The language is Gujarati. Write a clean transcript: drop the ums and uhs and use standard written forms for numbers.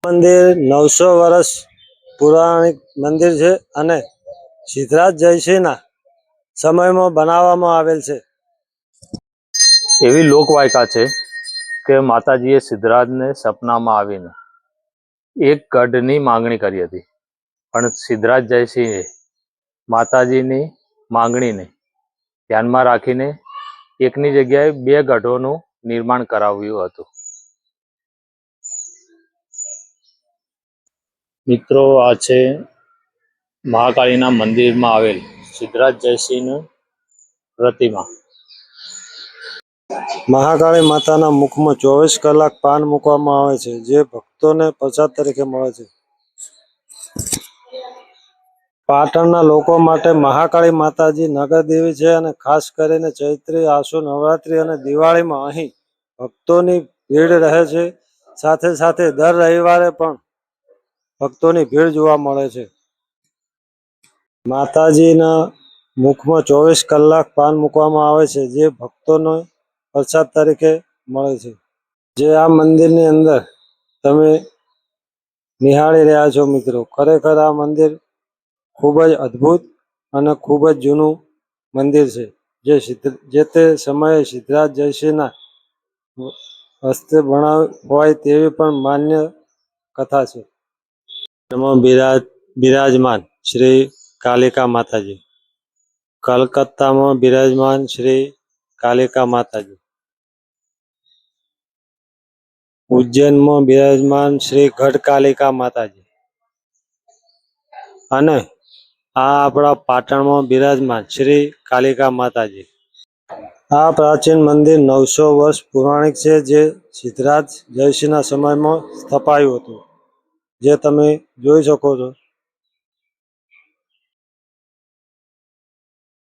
મંદિર 900 વર્ષ પૌરાણિક મંદિર છે અને સિદ્ધરાજ જયસિંહના સમયમાં બનાવવામાં આવેલ છે. એવી લોકવાયકા છે કે માતાજીએ સિદ્ધરાજને સપનામાં આવીને એક ગઢની માંગણી કરી હતી, પણ સિદ્ધરાજ જયસિંહે માતાજીની માંગણીને ધ્યાનમાં રાખીને એકની જગ્યાએ 2 ગઢોનું નિર્માણ કરાવ્યું હતું. મિત્રો, આ છે મહાકાળીના મંદિરમાં આવેલ સિદ્ધરાજ જયસિંહની પ્રતિમા. મહાકાળી માતાના મુખમાં 24 કલાક પાન મૂકવામાં આવે છે, જે ભક્તોને પ્રસાદ તરીકે મળે છે. પાટણના લોકો માટે મહાકાળી માતાજી નગરદેવી છે અને ખાસ કરીને ચૈત્રી, આસો, નવરાત્રી અને દિવાળીમાં અહીં ભક્તોની ભીડ રહે છે. સાથે સાથે દર રવિવારે પણ ભક્તોની ભીડ જોવા મળે છે. માતાજીના મુખમાં 24 કલાક પાન મૂકવામાં આવે છે, જે ભક્તોને પ્રસાદ તરીકે મળે છે. જે આ મંદિરની અંદર તમે નિહાળી રહ્યા છો મિત્રો, ખરેખર આ મંદિર ખૂબ જ અદ્ભુત અને ખૂબ જ જૂનું મંદિર છે, જે તે સમયે સિદ્ધરાજ જયસિંહના હસ્તે બનાવ્યું હોય તેવી પણ માન્ય કથા છે. એમાં બિરાજમાન શ્રી કાલિકા માતાજી, કલકત્તામાં બિરાજમાન શ્રી કાલિકા માતાજી, ઉજ્જૈનમાં બિરાજમાન શ્રી ગઢકાલિકા માતાજી અને આ આપણા પાટણમાં બિરાજમાન શ્રી કાલિકા માતાજી. આ પ્રાચીન મંદિર 900 વર્ષ પૌરાણિક છે, જે સિદ્ધરાજ જયસિંહના સમયમાં સ્થપાયું હતું, જે તમે જોઈ શકો છો.